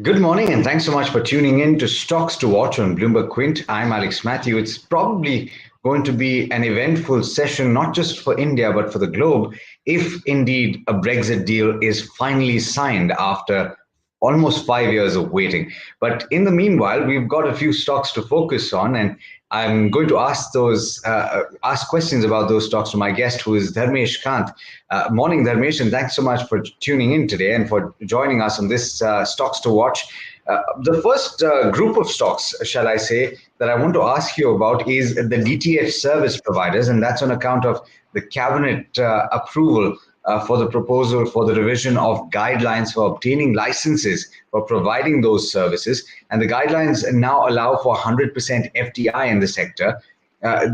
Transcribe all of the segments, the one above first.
Good morning, and thanks so much for tuning in to Stocks to Watch on BloombergQuint. I'm Mathew. It's probably going to be an eventful session, not just for India, but for the globe, if indeed a Brexit deal is finally signed after almost 5 years of waiting. But in the meanwhile, we've got a few stocks to focus on, and I'm going to ask questions about those stocks to my guest, who is Dharmesh Kant. Morning, Dharmesh, and thanks so much for tuning in today and for joining us on this Stocks to Watch. The first group of stocks, shall I say, that I want to ask you about is the DTH service providers, and that's on account of the cabinet approval for the proposal for the revision of guidelines for obtaining licenses for providing those services. And the guidelines now allow for 100% FDI in the sector.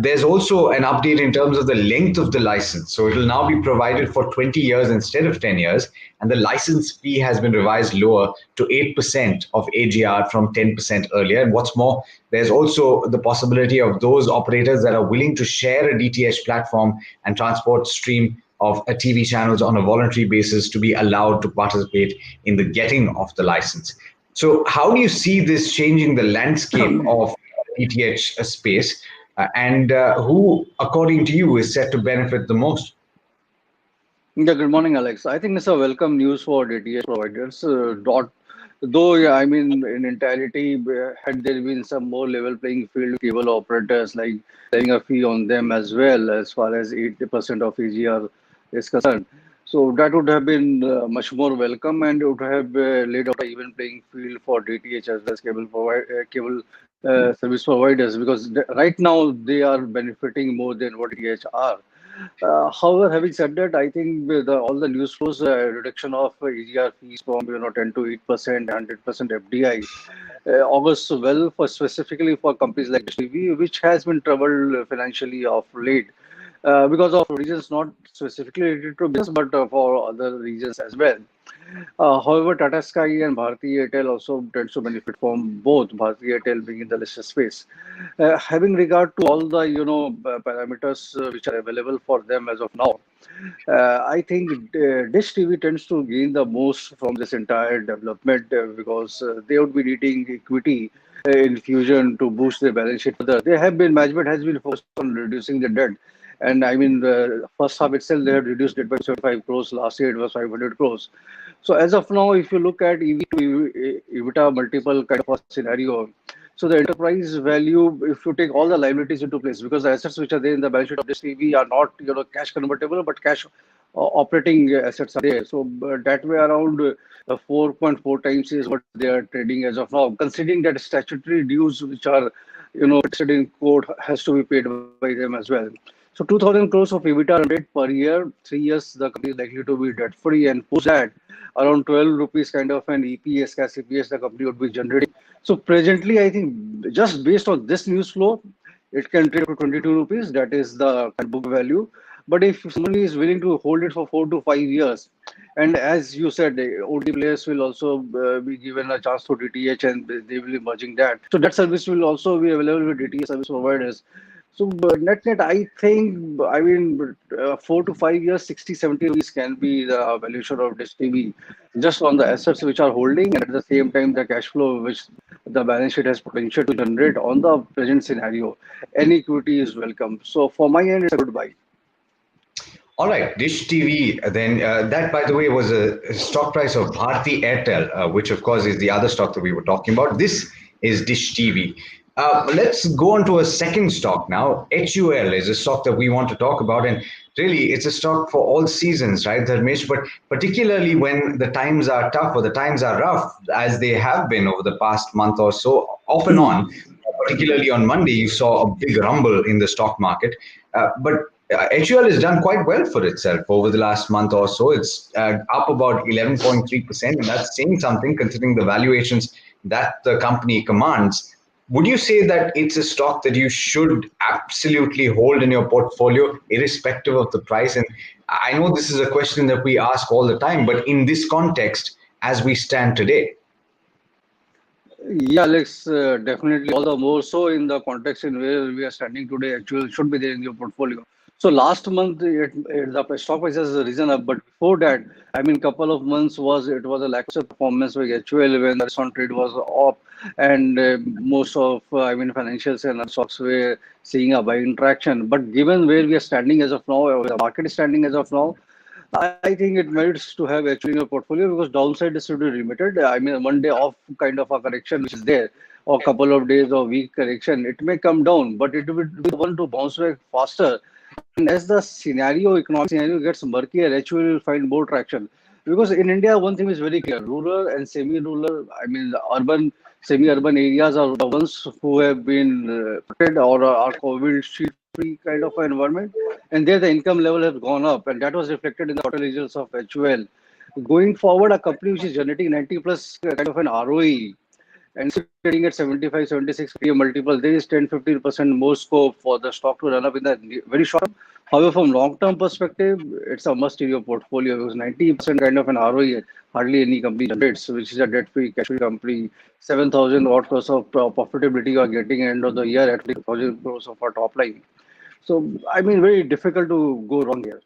There's also an update in terms of the length of the license. So it will now be provided for 20 years instead of 10 years. And the license fee has been revised lower to 8% of AGR from 10% earlier. And what's more, there's also the possibility of those operators that are willing to share a DTH platform and transport stream of a TV channels on a voluntary basis to be allowed to participate in the getting of the license. So how do you see this changing the landscape of DTH space? And who, according to you, is set to benefit the most? Yeah, good morning, Alex. I think it's a welcome news for DTH providers. Though, yeah, I mean, in entirety, had there been some more level playing field cable operators, like having a fee on them as well, as far as 80% of AGR is concerned. So that would have been much more welcome, and it would have laid out an even playing field for DTH as well as cable service providers, because right now they are benefiting more than what DTH are. However, having said that, I think with all the news flows, reduction of EGR fees from 10 to 8%, 100% FDI, augurs well for specifically for companies like TV, which has been troubled financially of late. Because of reasons not specifically related to business, but for other reasons as well. However, Tata Sky and Bharti Airtel also tends to benefit from both, Bharti Airtel being in the listed space. Having regard to all the parameters which are available for them as of now, I think Dish TV tends to gain the most from this entire development because they would be needing equity infusion to boost their balance sheet further. Management has been focused on reducing the debt. And I mean, the first half itself, they had reduced it by 75 crores. Last year, it was 500 crores. So as of now, if you look at EV to EBITDA multiple kind of a scenario, so the enterprise value, if you take all the liabilities into place, because the assets which are there in the balance sheet of this EV are not cash convertible, but cash operating assets are there. So that way around 4.4 times is what they are trading as of now, considering that statutory dues which are fixed in court has to be paid by them as well. So 2,000 crores of EBITDA rate per year, 3 years, the company is likely to be debt free, and post that, around 12 rupees kind of an EPS, cash EPS, the company would be generating. So presently, I think just based on this news flow, it can trade to 22 rupees. That is the book value. But if somebody is willing to hold it for 4 to 5 years, and as you said, the OD players will also be given a chance to DTH, and they will be merging that. So that service will also be available with DTH service providers. So net, I think, I mean, 4 to 5 years, 60, 70 rupees can be the valuation of this TV, just on the assets which are holding, and at the same time, the cash flow which the balance sheet has potential to generate on the present scenario. Any equity is welcome. So for my end, it's a good buy. All right, Dish TV. Then that, by the way, was a stock price of Bharti Airtel, which of course is the other stock that we were talking about. This is Dish TV. Let's go on to a second stock now. HUL is a stock that we want to talk about, and really, it's a stock for all seasons, right, Dharmesh? But particularly when the times are tough or the times are rough, as they have been over the past month or so, off and on. Particularly on Monday, you saw a big rumble in the stock market, but HUL has done quite well for itself over the last month or so. It's up about 11.3%, and that's saying something considering the valuations that the company commands. Would you say that it's a stock that you should absolutely hold in your portfolio, irrespective of the price? And I know this is a question that we ask all the time, but in this context, as we stand today. Yeah, Alex, definitely. All the more so in the context in where we are standing today, HUL should be there in your portfolio. So last month, the stock price has risen up, but before that, I mean, couple of months was a lackluster performance with HUL when the restaurant trade was up, and most of I mean financials and other stocks were seeing a buying traction. But given where we are standing as of now, or the market is standing as of now, I think it merits to have actually in your portfolio because downside is to be limited. I mean, one day off kind of a correction which is there, or couple of days or week correction, it may come down, but it will be the one to bounce back faster. And as the economic scenario gets murkier, HUL will find more traction. Because in India, one thing is very clear: rural and semi-rural, I mean, the urban, semi-urban areas are the ones who have been protected or are COVID free kind of environment, and there the income level has gone up, and that was reflected in the quarter results of HUL. Going forward, a company which is generating 90 plus kind of an ROE and trading at 75, 76 PE multiple, there is 10-15% more scope for the stock to run up in the very short term. However, from long-term perspective, it's a must in your portfolio because 90% kind of an ROE, hardly any company generates, which is a debt-free, cash-free company. 7,000 odd crores of profitability you are getting end of the year at 1,000 crores of our top line. So, I mean, very difficult to go wrong here.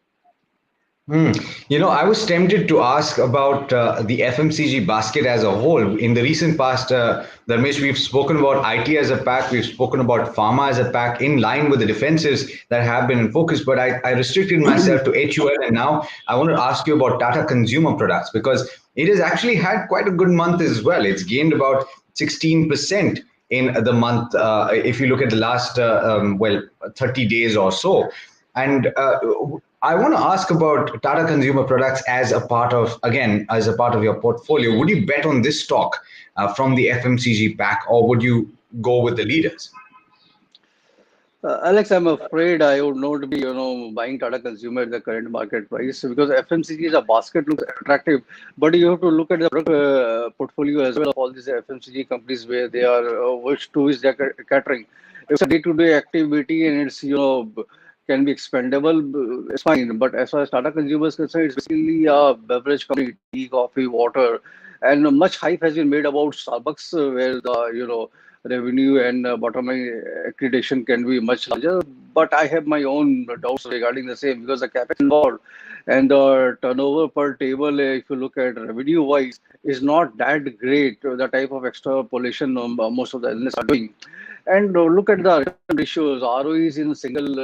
I was tempted to ask about the FMCG basket as a whole. In the recent past, Dharmesh, we've spoken about IT as a pack, we've spoken about pharma as a pack in line with the defensives that have been in focus, but I restricted myself to HUL, and now I want to ask you about Tata Consumer Products because it has actually had quite a good month as well. It's gained about 16% in the month, if you look at the last, 30 days or so. And I want to ask about Tata Consumer Products as a part of, again, as a part of your portfolio. Would you bet on this stock from the FMCG pack, or would you go with the leaders? Alex, I'm afraid I would not be, buying Tata Consumer at the current market price because FMCG is a basket looks attractive, but you have to look at the product portfolio as well of all these FMCG companies where they are, which to is they're catering. If it's a day-to-day activity and it's, can be expendable, it's fine. But as far as Tata Consumer is concerned, it's basically a beverage company, tea, coffee, water, and much hype has been made about Starbucks, where the, revenue and bottom line accreditation can be much larger. But I have my own doubts regarding the same because the capex involved and the turnover per table, if you look at revenue wise, is not that great. The type of extrapolation most of the analysts are doing. And look at the return ratios. ROE is in single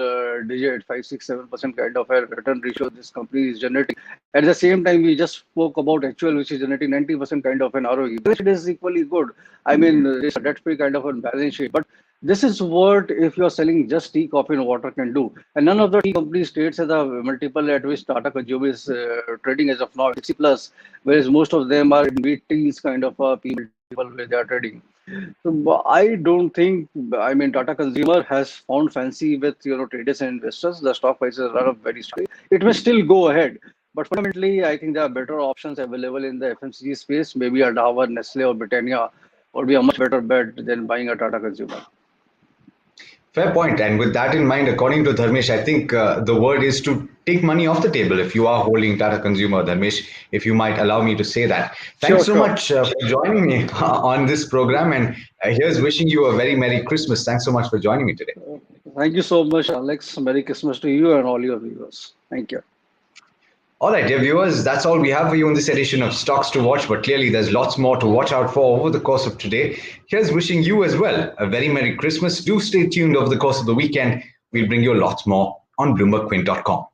digit, 5, 6, 7% kind of a return ratio this company is generating. At the same time, we just spoke about HUL, which is generating 90% kind of an ROE. It is equally good. I mean, it's a debt-free kind of a balance sheet. But this is what if you're selling just tea, coffee, and water can do. And none of the tea companies trades at the multiple at which Tata Consumer is trading as of now, 60 plus, whereas most of them are in mid-teens kind of people where they are trading. So I don't think, I mean, Tata Consumer has found fancy with, traders and investors. The stock prices run up very strongly. It may still go ahead. But fundamentally, I think there are better options available in the FMCG space. Maybe a Dabur, Nestle, or Britannia would be a much better bet than buying a Tata Consumer. Fair point. And with that in mind, according to Dharmesh, I think the word is to take money off the table if you are holding Tata Consumer, Dharmesh, if you might allow me to say that. Thanks so much for joining me on this program. And here's wishing you a very Merry Christmas. Thanks so much for joining me today. Thank you so much, Alex. Merry Christmas to you and all your viewers. Thank you. All right, dear viewers, that's all we have for you in this edition of Stocks to Watch, but clearly there's lots more to watch out for over the course of today. Here's wishing you as well a very Merry Christmas. Do stay tuned over the course of the weekend. We'll bring you lots more on BloombergQuint.com.